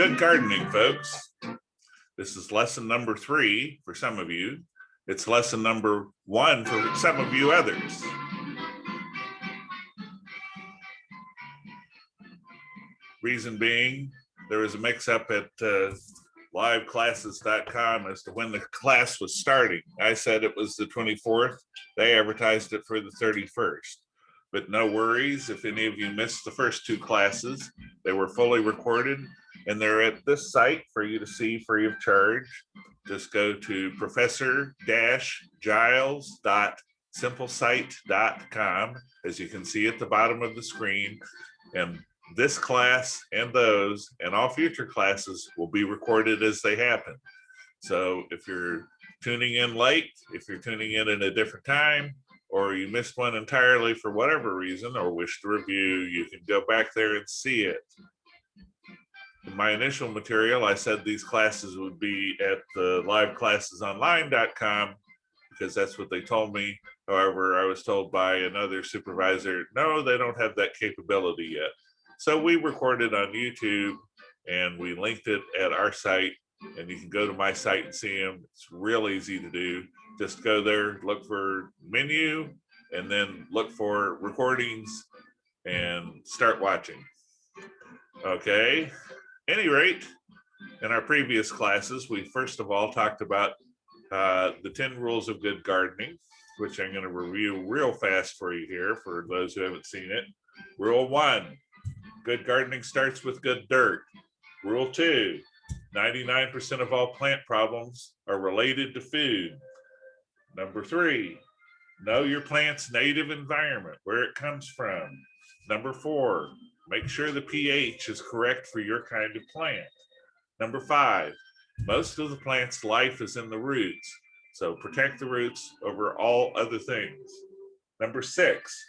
Good gardening, folks. This is lesson number 3 for some of you. It's lesson number 1 for some of you others. Reason being, there was a mix-up at liveclasses.com as to when the class was starting. I said it was the 24th. They advertised it for the 31st. But no worries, if any of you missed the first 2 classes, they were fully recorded and they're at this site for you to see free of charge. Just go to professor-giles.simplesite.com, as you can see at the bottom of the screen. And this class and those and all future classes will be recorded as they happen. So if you're tuning in late, if you're tuning in at a different time, or you missed one entirely for whatever reason, or wish to review, you can go back there and see it. In my initial material, I said these classes would be at the liveclassesonline.com because that's what they told me. However, I was told by another supervisor, no, they don't have that capability yet. So we recorded on YouTube and we linked it at our site, and you can go to my site and see them. It's real easy to do. Just go there, look for menu, and then look for recordings and start watching. Okay, any rate, in our previous classes, we first of all talked about the 10 rules of good gardening, which I'm going to review real fast for you here for those who haven't seen it. Rule 1, good gardening starts with good dirt. Rule 2, 99% of all plant problems are related to food. Number 3, know your plant's native environment, where it comes from. Number 4, make sure the pH is correct for your kind of plant. Number 5, most of the plant's life is in the roots, so protect the roots over all other things. Number 6,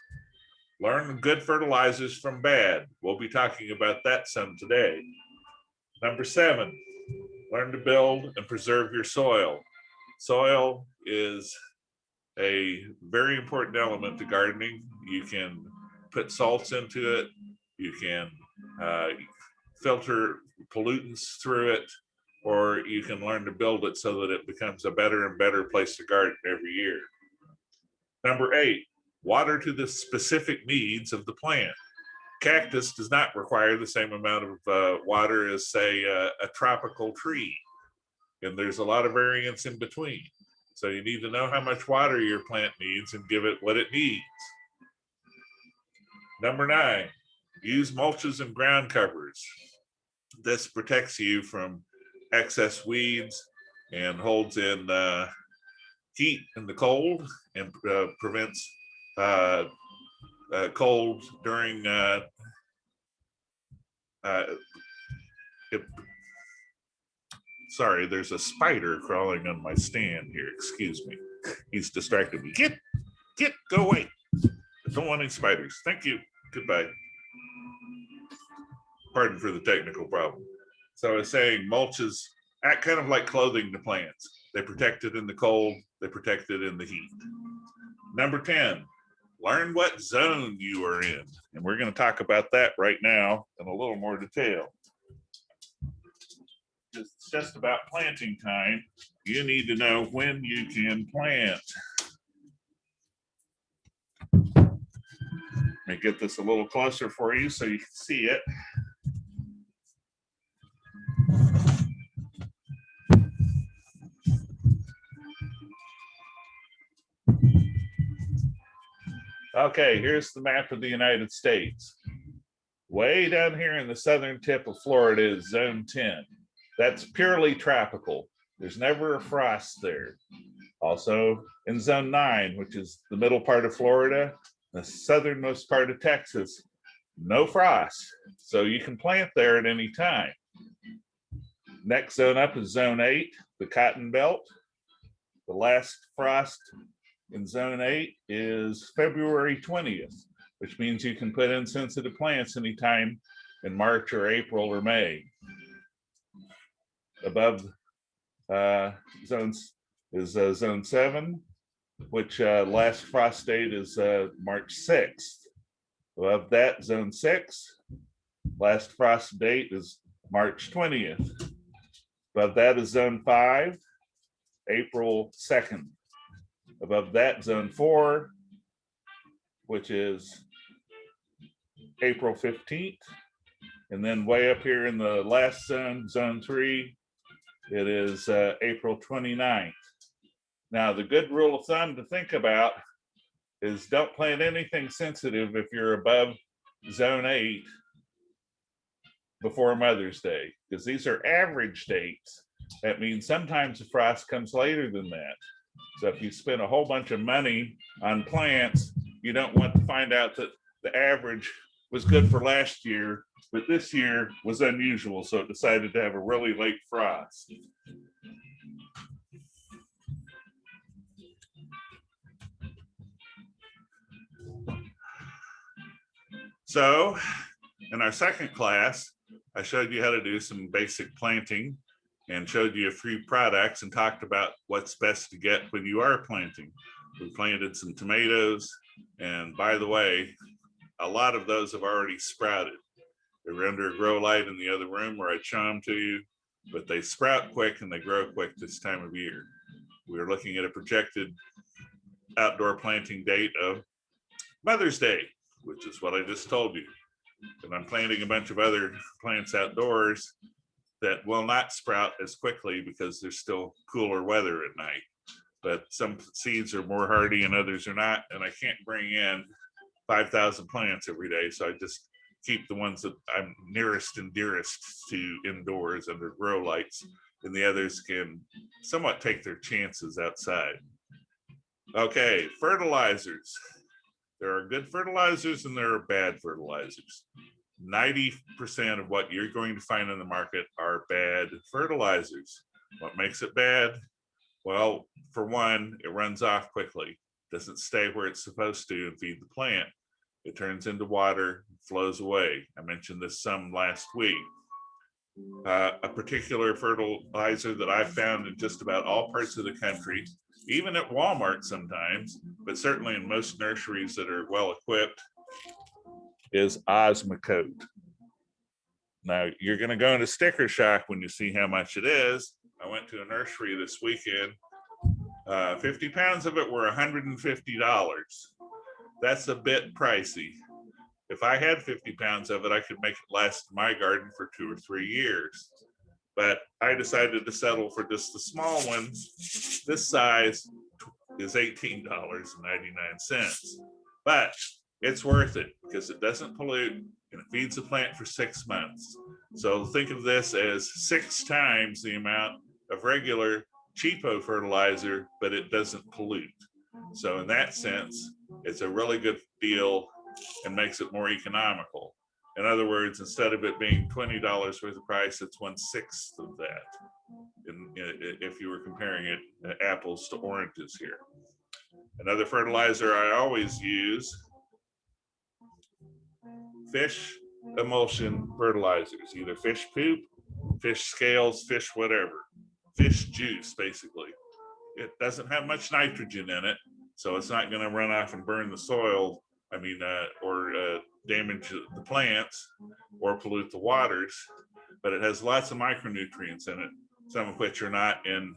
learn good fertilizers from bad. We'll be talking about that some today. Number 7, learn to build and preserve your soil. Soil is a very important element to gardening. You can put salts into it. You can filter pollutants through it, or you can learn to build it so that it becomes a better and better place to garden every year. Number 8, water to the specific needs of the plant. Cactus does not require the same amount of water as, say, a tropical tree. And there's a lot of variance in between. So you need to know how much water your plant needs and give it what it needs. Number 9, use mulches and ground covers. This protects you from excess weeds and holds in heat in the cold and prevents cold during sorry, there's a spider crawling on my stand here. Excuse me. He's distracted me. Get, go away. I don't want any spiders. Thank you. Goodbye. Pardon for the technical problem. So I was saying mulches act kind of like clothing to plants. They protect it in the cold. They protect it in the heat. Number 10, learn what zone you are in. And we're going to talk about that right now in a little more detail. It's just about planting time. You need to know when you can plant. Let me get this a little closer for you so you can see it. Okay, here's the map of the United States. Way down here in the southern tip of Florida is zone 10. That's purely tropical. There's never a frost there. Also in zone 9, which is the middle part of Florida, the southernmost part of Texas, no frost. So you can plant there at any time. Next zone up is zone 8, the Cotton Belt. The last frost in zone 8 is February 20th, which means you can put in sensitive plants anytime in March or April or May. Above zones is zone 7, which last frost date is March 6th. Above that, zone 6, last frost date is March 20th. Above that is zone 5, April 2nd. Above that, zone 4, which is April 15th. And then way up here in the last zone, zone 3, it is April 29th. Now, the good rule of thumb to think about is don't plant anything sensitive if you're above zone 8 before Mother's Day, because these are average dates. That means sometimes the frost comes later than that. So if you spend a whole bunch of money on plants, you don't want to find out that the average was good for last year, but this year was unusual, so it decided to have a really late frost. So in our second class, I showed you how to do some basic planting and showed you a few products and talked about what's best to get when you are planting. We planted some tomatoes, and by the way, a lot of those have already sprouted. They were under a grow light in the other room where I'd show them to you, but they sprout quick and they grow quick this time of year. We are looking at a projected outdoor planting date of Mother's Day, which is what I just told you. And I'm planting a bunch of other plants outdoors that will not sprout as quickly because there's still cooler weather at night. But some seeds are more hardy and others are not, and I can't bring in 5,000 plants every day, so I just keep the ones that I'm nearest and dearest to indoors under grow lights, and the others can somewhat take their chances outside. Okay, fertilizers. There are good fertilizers and there are bad fertilizers. 90% of what you're going to find in the market are bad fertilizers. What makes it bad? Well, for one, it runs off quickly, doesn't stay where it's supposed to and feed the plant. It turns into water, flows away. I mentioned this some last week. A particular fertilizer that I've found in just about all parts of the country, even at Walmart sometimes, but certainly in most nurseries that are well equipped, is Osmocote. Now, you're going to go into sticker shock when you see how much it is. I went to a nursery this weekend. 50 pounds of it were $150. That's a bit pricey. If I had 50 pounds of it, I could make it last in my garden for 2 or 3 years. But I decided to settle for just the small ones. This size is $18.99. But it's worth it because it doesn't pollute and it feeds the plant for 6 months. So think of this as 6 times the amount of regular cheapo fertilizer, but it doesn't pollute. So in that sense, it's a really good deal and makes it more economical. In other words, instead of it being $20 worth of price, it's 1/6 of that. If you were comparing it apples to oranges here. Another fertilizer I always use, fish emulsion fertilizers, either fish poop, fish scales, fish whatever, fish juice basically. It doesn't have much nitrogen in it, so it's not going to run off and burn the soil, or damage the plants or pollute the waters, but it has lots of micronutrients in it, some of which are not in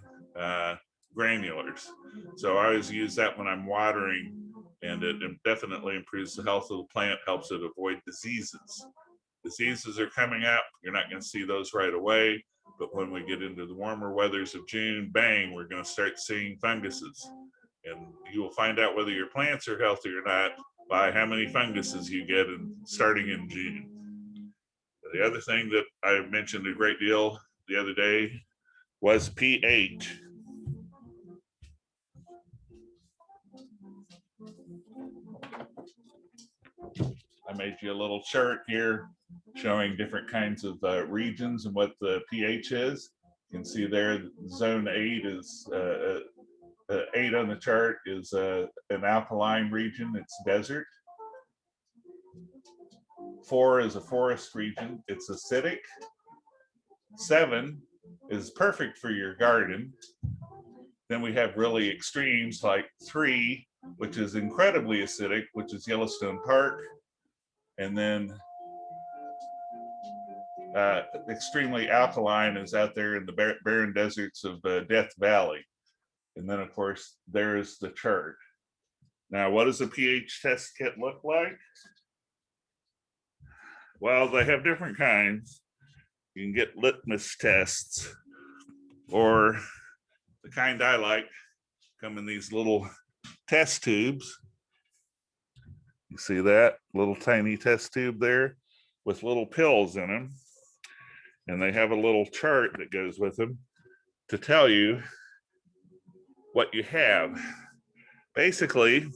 granulars. So I always use that when I'm watering, and it definitely improves the health of the plant, helps it avoid diseases. Diseases are coming up. You're not going to see those right away, but when we get into the warmer weathers of June, bang, we're going to start seeing funguses. And you will find out whether your plants are healthy or not by how many funguses you get starting in June. The other thing that I mentioned a great deal the other day was pH. I made you a little chart here showing different kinds of regions and what the pH is. You can see there zone 8 is 8 on the chart is an alkaline region, it's desert. 4 is a forest region, it's acidic. 7 is perfect for your garden. Then we have really extremes like 3, which is incredibly acidic, which is Yellowstone Park. And then extremely alkaline is out there in the barren deserts of Death Valley. And then, of course, there's the chart. Now, what does a pH test kit look like? Well, they have different kinds. You can get litmus tests, or the kind I like come in these little test tubes. You see that little tiny test tube there with little pills in them. And they have a little chart that goes with them to tell you what you have. Basically,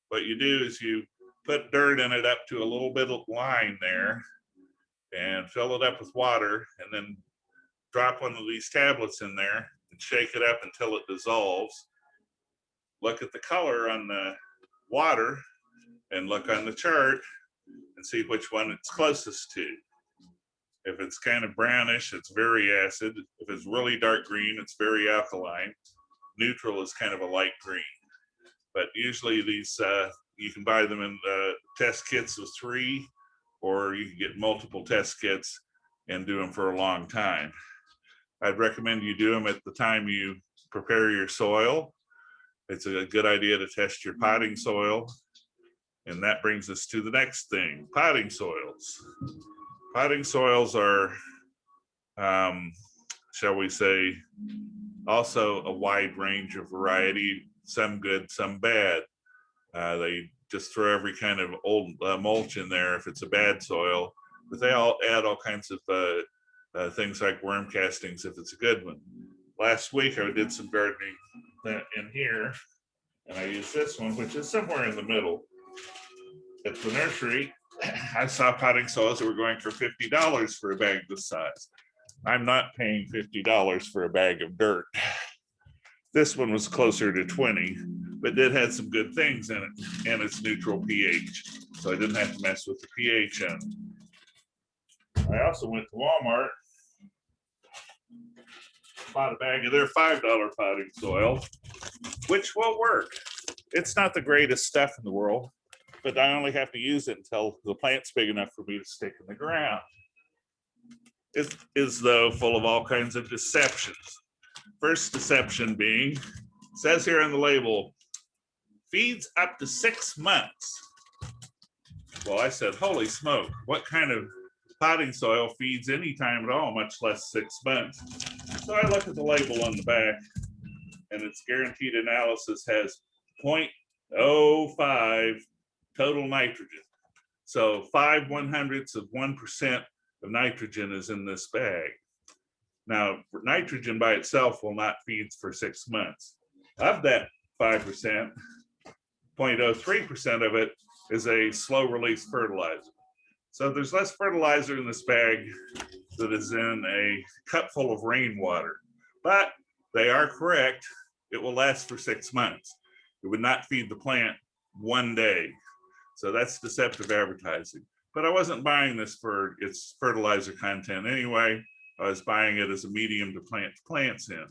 what you do is you put dirt in it up to a little bit of line there and fill it up with water, and then drop one of these tablets in there and shake it up until it dissolves. Look at the color on the water and look on the chart and see which one it's closest to. If it's kind of brownish, it's very acid. If it's really dark green, it's very alkaline. Neutral is kind of a light green. But usually these, you can buy them in test kits of 3, or you can get multiple test kits and do them for a long time. I'd recommend you do them at the time you prepare your soil. It's a good idea to test your potting soil. And that brings us to the next thing, potting soils. Potting soils are, shall we say, also a wide range of variety, some good, some bad. They just throw every kind of old mulch in there if it's a bad soil, but they all add all kinds of things like worm castings if it's a good one. Last week I did some gardening in here, and I used this one, which is somewhere in the middle. At the nursery, I saw potting soils that were going for $50 for a bag this size. I'm not paying $50 for a bag of dirt. This one was closer to 20, but did have some good things in it, and it's neutral pH, so I didn't have to mess with the pH on it. I also went to Walmart, bought a bag of their $5 potting soil, which will work. It's not the greatest stuff in the world, but I only have to use it until the plant's big enough for me to stick in the ground. It is, though, full of all kinds of deceptions. First deception being, says here on the label, feeds up to 6 months. Well, I said, holy smoke, what kind of potting soil feeds any time at all, much less 6 months? So I look at the label on the back, and its guaranteed analysis has 0.05 total nitrogen. So 0.05% of nitrogen is in this bag. Now, nitrogen by itself will not feed for 6 months. Of that 5%, 0.03% of it is a slow release fertilizer. So there's less fertilizer in this bag that is in a cup full of rainwater. But they are correct, it will last for 6 months. It would not feed the plant one day. So that's deceptive advertising. But I wasn't buying this for its fertilizer content anyway. I was buying it as a medium to plant plants in.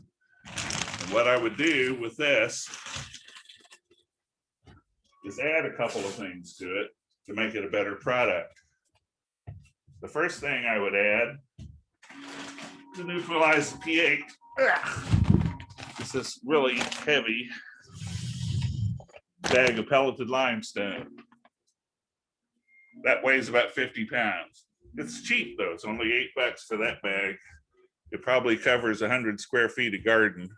And what I would do with this is add a couple of things to it to make it a better product. The first thing I would add to neutralize the pH is this really heavy bag of pelleted limestone. That weighs about 50 pounds. It's cheap though, it's only $8 for that bag. It probably covers 100 square feet of garden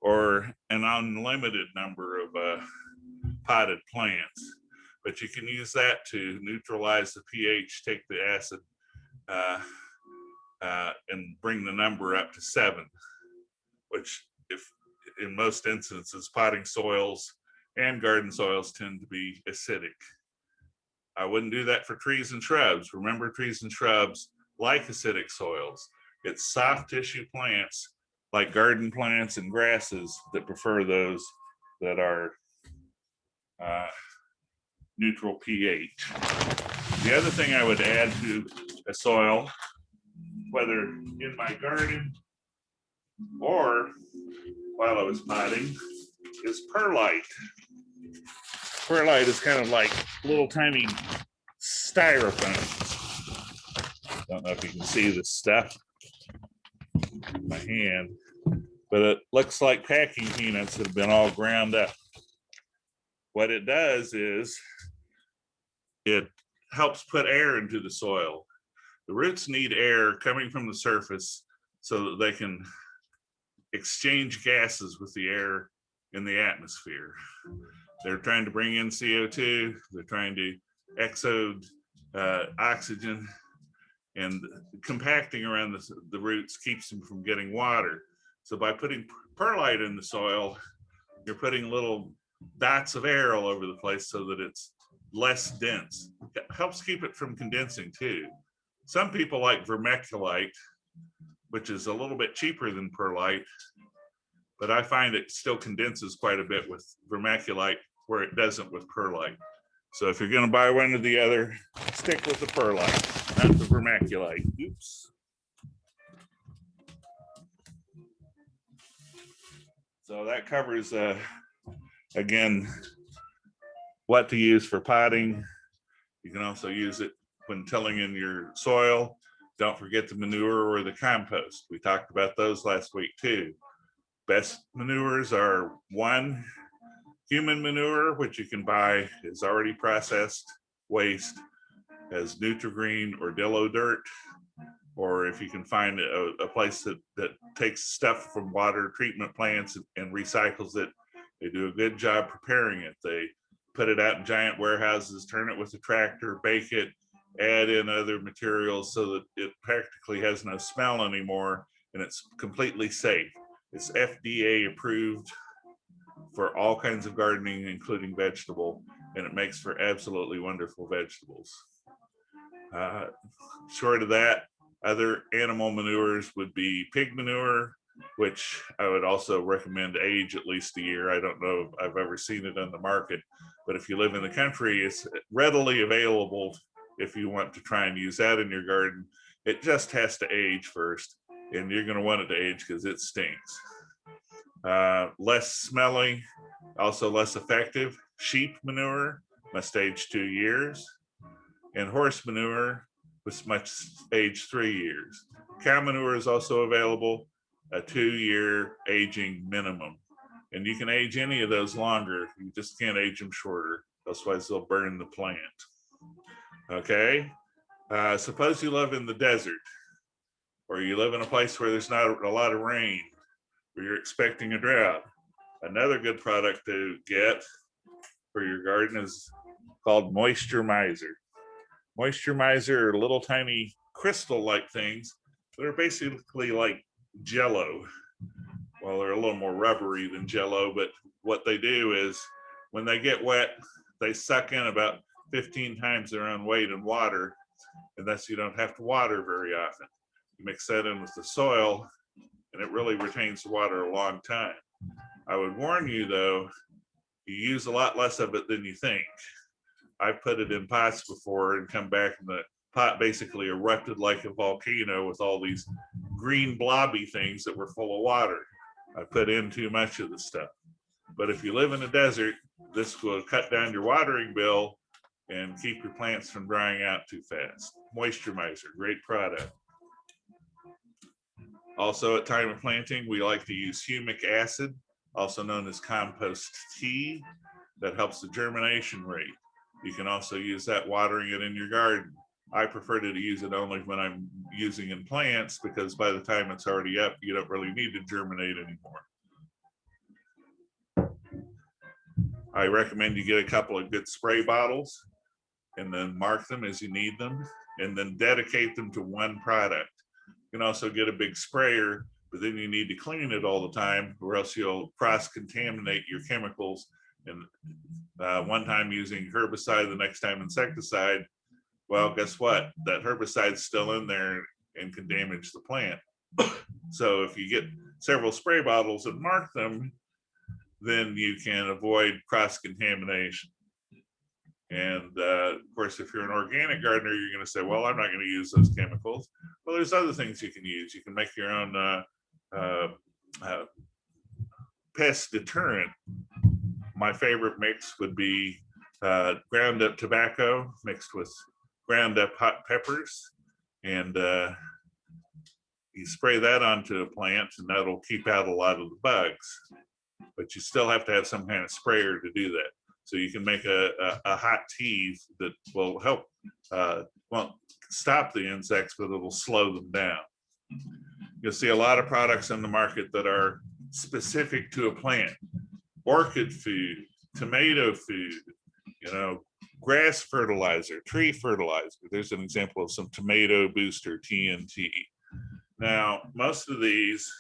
or an unlimited number of potted plants. But you can use that to neutralize the pH, take the acid and bring the number up to 7, which if in most instances, potting soils and garden soils tend to be acidic. I wouldn't do that for trees and shrubs. Remember, trees and shrubs like acidic soils. It's soft tissue plants like garden plants and grasses that prefer those that are neutral pH. The other thing I would add to a soil, whether in my garden or while I was potting, is perlite. Perlite is kind of like little tiny styrofoam. Don't know if you can see this stuff in my hand, but it looks like packing peanuts that have been all ground up. What it does is it helps put air into the soil. The roots need air coming from the surface so that they can exchange gases with the air in the atmosphere. They're trying to bring in CO2, they're trying to exode oxygen, and compacting around the roots keeps them from getting water. So by putting perlite in the soil, you're putting little dots of air all over the place so that it's less dense. It helps keep it from condensing too. Some people like vermiculite, which is a little bit cheaper than perlite, but I find it still condenses quite a bit with vermiculite where it doesn't with perlite. So if you're going to buy one or the other, stick with the perlite, not the vermiculite. Oops. So that covers, again, what to use for potting. You can also use it when tilling in your soil. Don't forget the manure or the compost. We talked about those last week too. Best manures are one, human manure, which you can buy is already processed waste as Nutri-Green or Dillo dirt, or if you can find a place that takes stuff from water treatment plants and recycles it, they do a good job preparing it. They put it out in giant warehouses, turn it with a tractor, bake it, add in other materials so that it practically has no smell anymore, and it's completely safe. It's FDA approved for all kinds of gardening, including vegetable, and it makes for absolutely wonderful vegetables. Short of that, other animal manures would be pig manure, which I would also recommend age at least a year. I don't know if I've ever seen it on the market, but if you live in the country, it's readily available if you want to try and use that in your garden. It just has to age first, and you're going to want it to age because it stinks. Less smelly, also less effective. Sheep manure must age 2 years, and horse manure must age 3 years. Cow manure is also available, a 2-year aging minimum. And you can age any of those longer, you just can't age them shorter, otherwise they'll burn the plant. Okay, suppose you live in the desert, or you live in a place where there's not a lot of rain, or you're expecting a drought. Another good product to get for your garden is called moisturizer. Moisturizer are little tiny crystal-like things that are basically like Jello. Well, they're a little more rubbery than Jello, but what they do is when they get wet, they suck in about 15 times their own weight in water, and thus you don't have to water very often. You mix that in with the soil, and it really retains the water a long time. I would warn you though, you use a lot less of it than you think. I've put it in pots before and come back and the pot basically erupted like a volcano with all these green blobby things that were full of water. I put in too much of the stuff. But if you live in a desert, this will cut down your watering bill and keep your plants from drying out too fast. Moisturizer, great product. Also at time of planting, we like to use humic acid, also known as compost tea, that helps the germination rate. You can also use that watering it in your garden. I prefer to use it only when I'm using in plants, because by the time it's already up, you don't really need to germinate anymore. I recommend you get a couple of good spray bottles and then mark them as you need them, and then dedicate them to one product. You can also get a big sprayer, but then you need to clean it all the time, or else you'll cross-contaminate your chemicals. And one time using herbicide, the next time insecticide, well, guess what? That herbicide's still in there and can damage the plant. So if you get several spray bottles and mark them, then you can avoid cross-contamination. And of course, if you're an organic gardener, you're going to say, well, I'm not going to use those chemicals. Well, there's other things you can use. You can make your own pest deterrent. My favorite mix would be ground up tobacco mixed with ground up hot peppers and you spray that onto a plant, and that'll keep out a lot of the bugs. But you still have to have some kind of sprayer to do that. So you can make a hot tea that will help, won't stop the insects, but it'll slow them down. You'll see a lot of products on the market that are specific to a plant. Orchid food, tomato food, you know, grass fertilizer, tree fertilizer. There's an example of some tomato booster TNT. Now, most of these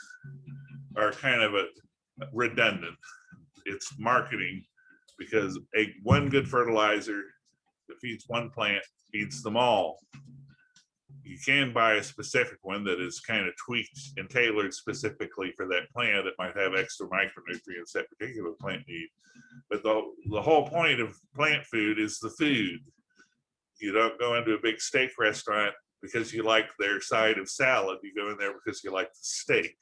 are kind of redundant. It's marketing, because one good fertilizer that feeds one plant feeds them all. You can buy a specific one that is kind of tweaked and tailored specifically for that plant. It might have extra micronutrients that particular plant needs. But the whole point of plant food is the food. You don't go into a big steak restaurant because you like their side of salad. You go in there because you like the steak.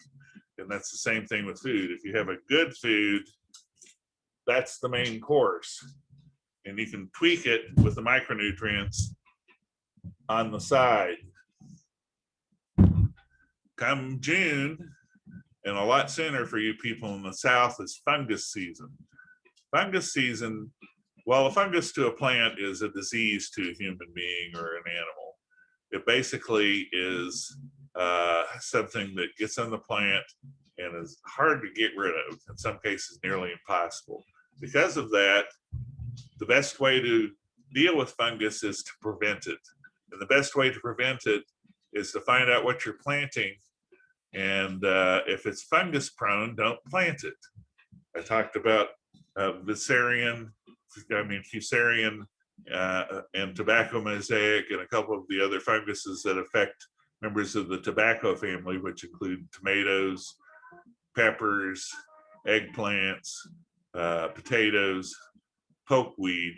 And that's the same thing with food. If you have a good food, that's the main course. And you can tweak it with the micronutrients on the side. Come June, and a lot sooner for you people in the South, is fungus season. Fungus season, well, a fungus to a plant is a disease to a human being or an animal. It basically is something that gets on the plant and is hard to get rid of, in some cases nearly impossible. Because of that, the best way to deal with fungus is to prevent it. And the best way to prevent it is to find out what you're planting. And if it's fungus prone, don't plant it. I talked about Fusarium, and tobacco mosaic, and a couple of the other funguses that affect members of the tobacco family, which include tomatoes, peppers, eggplants, potatoes, pokeweed,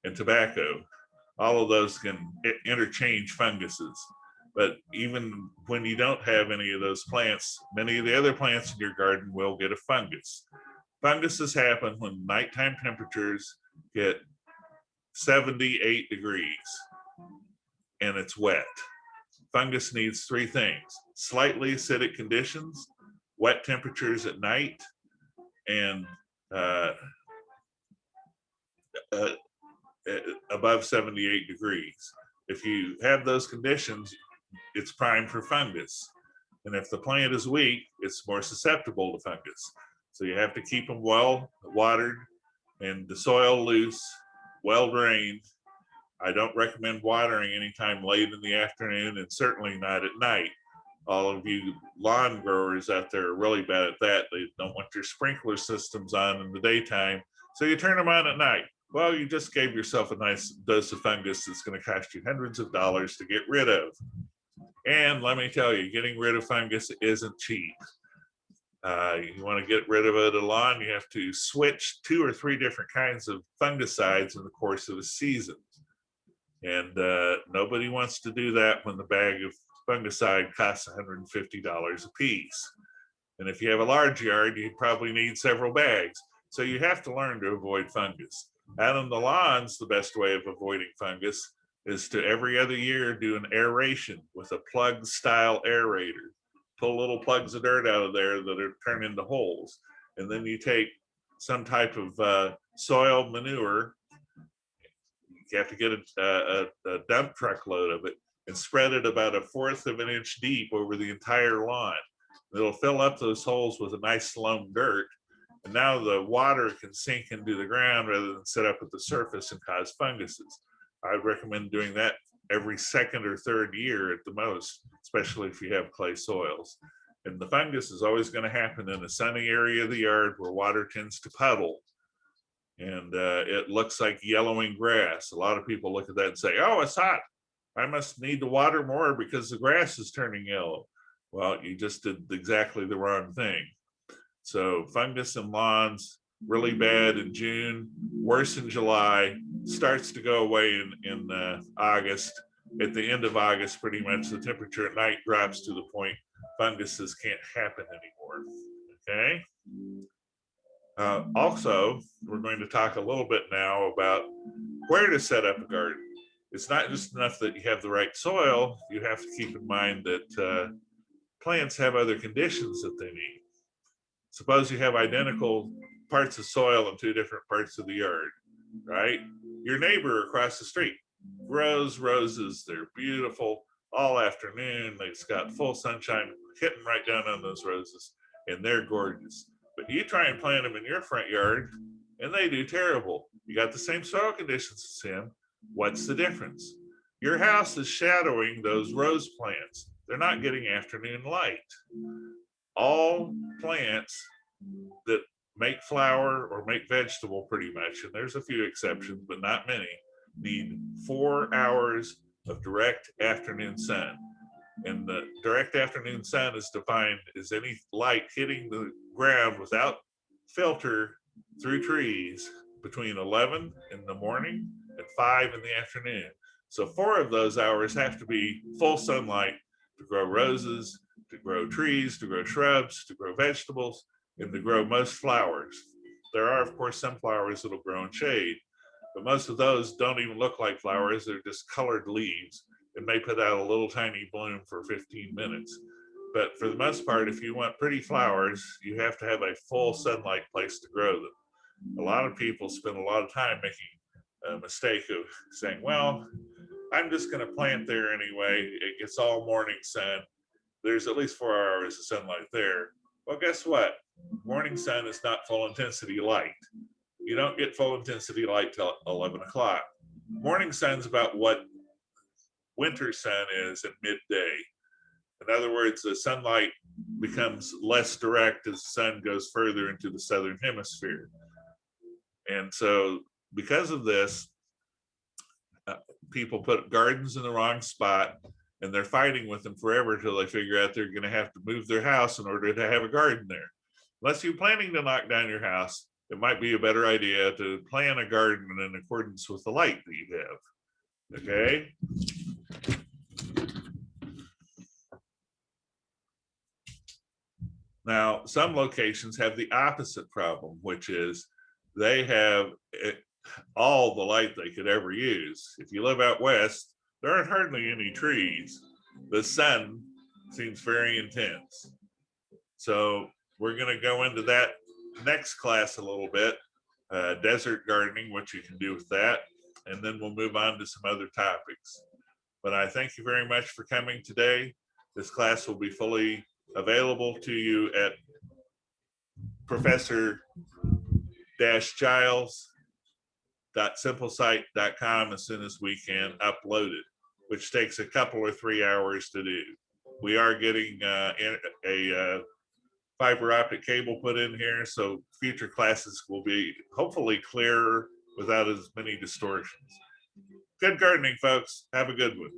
and tobacco. All of those can interchange funguses. But even when you don't have any of those plants, many of the other plants in your garden will get a fungus. Funguses happen when nighttime temperatures get 78 degrees and it's wet. Fungus needs three things: slightly acidic conditions, wet temperatures at night, and above 78 degrees. If you have those conditions, it's prime for fungus. And if the plant is weak, it's more susceptible to fungus. So you have to keep them well watered and the soil loose, well drained. I don't recommend watering anytime late in the afternoon, and certainly not at night. All of you lawn growers out there are really bad at that. They don't want your sprinkler systems on in the daytime, so you turn them on at night. Well, you just gave yourself a nice dose of fungus that's going to cost you hundreds of dollars to get rid of. And let me tell you, getting rid of fungus isn't cheap. You want to get rid of it a lawn, you have to switch 2 or 3 different kinds of fungicides in the course of a season. And nobody wants to do that when the bag of fungicide costs $150 a piece. And if you have a large yard, you probably need several bags. So you have to learn to avoid fungus. Out on the lawns, the best way of avoiding fungus is to every other year do an aeration with a plug style aerator. Pull little plugs of dirt out of there that are turned into holes. And then you take some type of soil manure. You have to get a dump truck load of it and spread it about 1/4 of an inch deep over the entire lawn. It'll fill up those holes with a nice loam dirt. And now the water can sink into the ground rather than sit up at the surface and cause funguses. I'd recommend doing that every 2nd or 3rd year at the most, especially if you have clay soils. And the fungus is always going to happen in a sunny area of the yard where water tends to puddle. And it looks like yellowing grass. A lot of people look at that and say, oh, it's hot. I must need to water more because the grass is turning yellow. Well, you just did exactly the wrong thing. So fungus in lawns, really bad in June, worse in July, starts to go away in August. At the end of August, pretty much the temperature at night drops to the point funguses can't happen anymore, okay? Also, we're going to talk a little bit now about where to set up a garden. it's not just enough that you have the right soil. You have to keep in mind that plants have other conditions that they need. Suppose you have identical parts of soil in two different parts of the yard, right? Your neighbor across the street grows roses. They're beautiful all afternoon. They've got full sunshine hitting right down on those roses, and they're gorgeous. But you try and plant them in your front yard, and they do terrible. You got the same soil conditions as him. What's the difference? Your house is shadowing those rose plants. They're not getting afternoon light. All plants that make flower or make vegetable pretty much, and there's a few exceptions, but not many, need 4 hours of direct afternoon sun. And the direct afternoon sun is defined as any light hitting the ground without filter through trees between 11 in the morning and 5 in the afternoon. So 4 of those hours have to be full sunlight to grow roses, to grow trees, to grow shrubs, to grow vegetables, and to grow most flowers. There are, of course, some flowers that'll grow in shade, but most of those don't even look like flowers. They're just colored leaves and may put out a little tiny bloom for 15 minutes. But for the most part, if you want pretty flowers, you have to have a full sunlight place to grow them. A lot of people spend a lot of time making a mistake of saying, well, I'm just going to plant there anyway. It gets all morning sun. There's at least 4 hours of sunlight there. Well, guess what? Morning sun is not full intensity light. You don't get full intensity light till 11 o'clock. Morning sun's about what winter sun is at midday. In other words, the sunlight becomes less direct as the sun goes further into the southern hemisphere. And so because of this, people put gardens in the wrong spot, and they're fighting with them forever until they figure out they're going to have to move their house in order to have a garden there. Unless you're planning to knock down your house, it might be a better idea to plan a garden in accordance with the light that you have. Okay? Now, some locations have the opposite problem, which is they have all the light they could ever use. If you live out west, there aren't hardly any trees. The sun seems very intense. So we're going to go into that next class a little bit, desert gardening, what you can do with that, and then we'll move on to some other topics. But I thank you very much for coming today. This class will be fully available to you at professor-giles.simplesite.com as soon as we can upload it, which takes a couple or 3 hours to do. We are getting a fiber optic cable put in here, so future classes will be hopefully clearer without as many distortions. Good gardening, folks. Have a good one.